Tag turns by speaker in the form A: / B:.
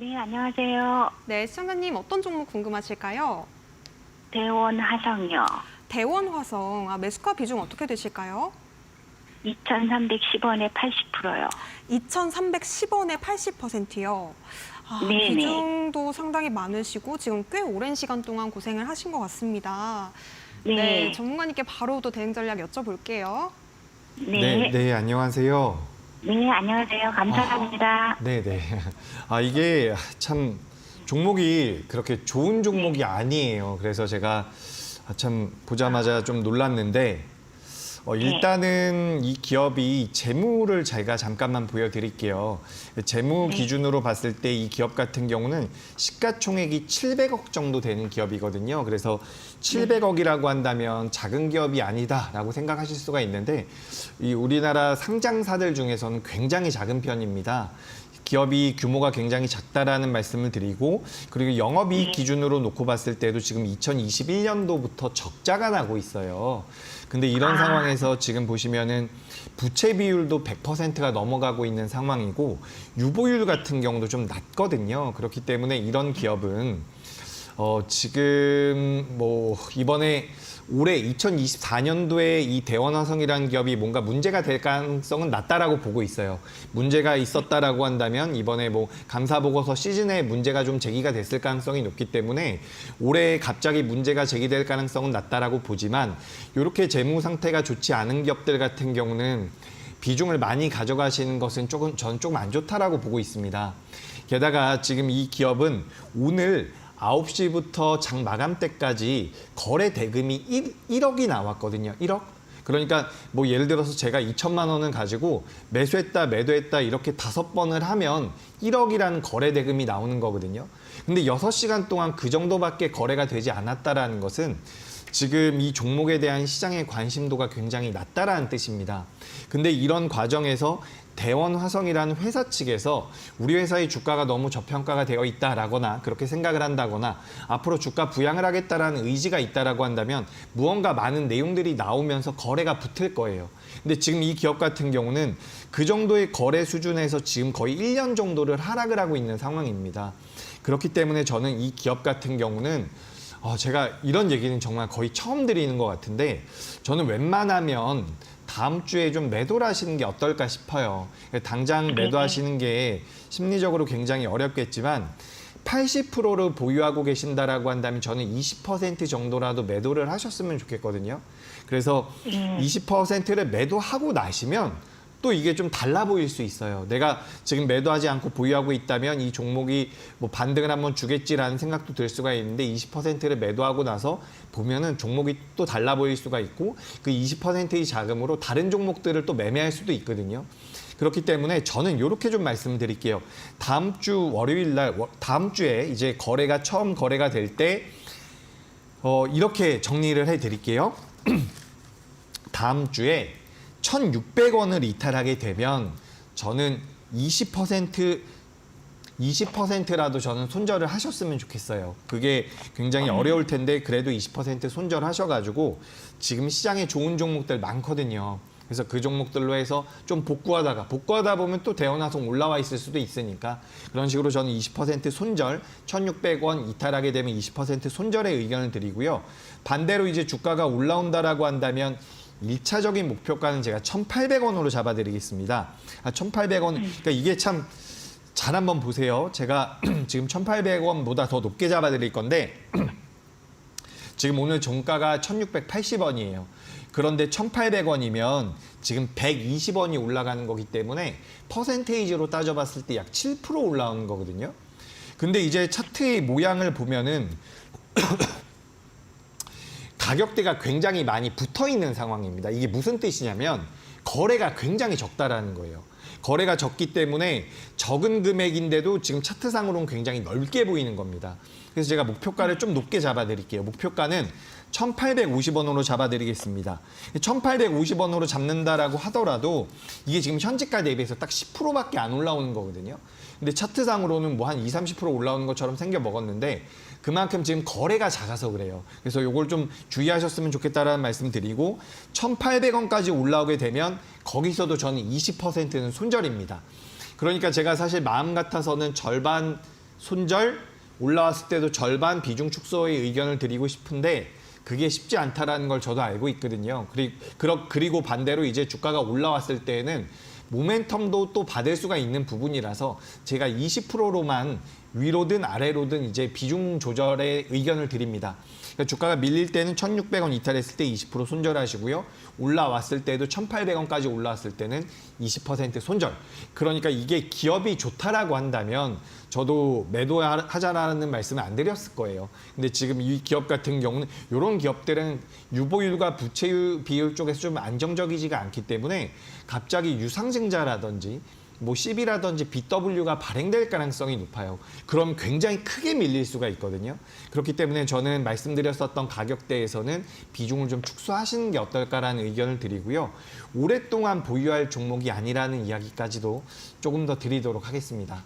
A: 네, 안녕하세요.
B: 네, 시청자님 어떤 종목 궁금하실까요?
A: 대원 화성이요.
B: 대원화성, 매수가 비중 어떻게 되실까요?
A: 2,310원에 80%요.
B: 2,310원에 80%요.
A: 네네.
B: 비중도 상당히 많으시고 지금 꽤 오랜 시간 동안 고생을 하신 것 같습니다.
A: 네.
B: 전문가님께 바로 또 대응 전략 여쭤볼게요.
A: 네.
C: 네, 안녕하세요.
A: 네, 안녕하세요. 감사합니다.
C: 네네. 이게 참 종목이 그렇게 좋은 종목이 아니에요. 그래서 제가 참 보자마자 좀 놀랐는데, 일단은 이 기업이 재무를 제가 잠깐만 보여드릴게요. 재무
A: 네.
C: 기준으로 봤을 때 이 기업 같은 경우는 시가총액이 700억 정도 되는 기업이거든요. 그래서 700억이라고 한다면 작은 기업이 아니다라고 생각하실 수가 있는데, 이 우리나라 상장사들 중에서는 굉장히 작은 편입니다. 기업이 규모가 굉장히 작다라는 말씀을 드리고, 그리고 영업이익 기준으로 놓고 봤을 때도 지금 2021년도부터 적자가 나고 있어요. 근데 이런 상황에서 지금 보시면은 부채 비율도 100%가 넘어가고 있는 상황이고, 유보율 같은 경우도 좀 낮거든요. 그렇기 때문에 이런 기업은 지금 이번에 올해 2024년도에 이 대원화성이라는 기업이 뭔가 문제가 될 가능성은 낮다라고 보고 있어요. 문제가 있었다라고 한다면 이번에 감사보고서 시즌에 문제가 좀 제기가 됐을 가능성이 높기 때문에 올해 갑자기 문제가 제기될 가능성은 낮다라고 보지만, 이렇게 재무 상태가 좋지 않은 기업들 같은 경우는 비중을 많이 가져가시는 것은 저는 조금 안 좋다라고 보고 있습니다. 게다가 지금 이 기업은 오늘 9시부터 장 마감 때까지 거래 대금이 1억이 나왔거든요. 1억? 그러니까 예를 들어서 제가 2천만 원을 가지고 매수했다, 매도했다 이렇게 5번을 하면 1억이라는 거래 대금이 나오는 거거든요. 근데 6시간 동안 그 정도밖에 거래가 되지 않았다라는 것은 지금 이 종목에 대한 시장의 관심도가 굉장히 낮다라는 뜻입니다. 근데 이런 과정에서 대원화성이라는 회사 측에서 우리 회사의 주가가 너무 저평가가 되어 있다라거나 그렇게 생각을 한다거나 앞으로 주가 부양을 하겠다라는 의지가 있다라고 한다면 무언가 많은 내용들이 나오면서 거래가 붙을 거예요. 근데 지금 이 기업 같은 경우는 그 정도의 거래 수준에서 지금 거의 1년 정도를 하락을 하고 있는 상황입니다. 그렇기 때문에 저는 이 기업 같은 경우는 제가 이런 얘기는 정말 거의 처음 드리는 것 같은데, 저는 웬만하면 다음 주에 좀 매도를 하시는 게 어떨까 싶어요. 당장 매도하시는 게 심리적으로 굉장히 어렵겠지만 80%를 보유하고 계신다라고 한다면 저는 20% 정도라도 매도를 하셨으면 좋겠거든요. 그래서 20%를 매도하고 나시면 또 이게 좀 달라 보일 수 있어요. 내가 지금 매도하지 않고 보유하고 있다면 이 종목이 반등을 한번 주겠지라는 생각도 들 수가 있는데, 20%를 매도하고 나서 보면은 종목이 또 달라 보일 수가 있고, 그 20%의 자금으로 다른 종목들을 또 매매할 수도 있거든요. 그렇기 때문에 저는 이렇게 좀 말씀드릴게요. 다음 주 월요일 날, 다음 주에 이제 처음 거래가 될 때 이렇게 정리를 해드릴게요. 다음 주에 1,600원을 이탈하게 되면 저는 20%라도 저는 손절을 하셨으면 좋겠어요. 그게 굉장히 어려울 텐데 그래도 20% 손절하셔가지고 지금 시장에 좋은 종목들 많거든요. 그래서 그 종목들로 해서 좀 복구하다 보면 또 대원화성 올라와 있을 수도 있으니까, 그런 식으로 저는 20% 손절, 1,600원 이탈하게 되면 20% 손절의 의견을 드리고요. 반대로 이제 주가가 올라온다라고 한다면 1차적인 목표가는 제가 1,800원으로 잡아드리겠습니다. 1,800원, 그러니까 이게 참 잘 한번 보세요. 제가 지금 1,800원보다 더 높게 잡아드릴 건데 지금 오늘 종가가 1,680원이에요. 그런데 1,800원이면 지금 120원이 올라가는 거기 때문에 퍼센테이지로 따져봤을 때 약 7% 올라오는 거거든요. 근데 이제 차트의 모양을 보면은 가격대가 굉장히 많이 붙어 있는 상황입니다. 이게 무슨 뜻이냐면 거래가 굉장히 적다라는 거예요. 거래가 적기 때문에 적은 금액인데도 지금 차트상으로는 굉장히 넓게 보이는 겁니다. 그래서 제가 목표가를 좀 높게 잡아드릴게요. 목표가는 1,850원으로 잡아드리겠습니다. 1,850원으로 잡는다라고 하더라도 이게 지금 현재가 대비해서 딱 10%밖에 안 올라오는 거거든요. 근데 차트상으로는 한 20, 30% 올라오는 것처럼 생겨 먹었는데 그만큼 지금 거래가 작아서 그래요. 그래서 이걸 좀 주의하셨으면 좋겠다라는 말씀 드리고, 1,800원까지 올라오게 되면 거기서도 저는 20%는 손절입니다. 그러니까 제가 사실 마음 같아서는 절반 손절 올라왔을 때도 절반 비중 축소의 의견을 드리고 싶은데 그게 쉽지 않다라는 걸 저도 알고 있거든요. 그리고 반대로 이제 주가가 올라왔을 때에는 모멘텀도 또 받을 수가 있는 부분이라서 제가 20%로만 위로든 아래로든 이제 비중 조절의 의견을 드립니다. 그러니까 주가가 밀릴 때는 1,600원 이탈했을 때 20% 손절하시고요. 올라왔을 때도 1,800원까지 올라왔을 때는 20% 손절. 그러니까 이게 기업이 좋다라고 한다면 저도 매도하자라는 말씀을 안 드렸을 거예요. 근데 지금 이 기업 같은 경우는 이런 기업들은 유보율과 부채율 비율 쪽에서 좀 안정적이지가 않기 때문에 갑자기 유상증자라든지 뭐 CB라든지 BW가 발행될 가능성이 높아요. 그럼 굉장히 크게 밀릴 수가 있거든요. 그렇기 때문에 저는 말씀드렸었던 가격대에서는 비중을 좀 축소하시는 게 어떨까라는 의견을 드리고요. 오랫동안 보유할 종목이 아니라는 이야기까지도 조금 더 드리도록 하겠습니다.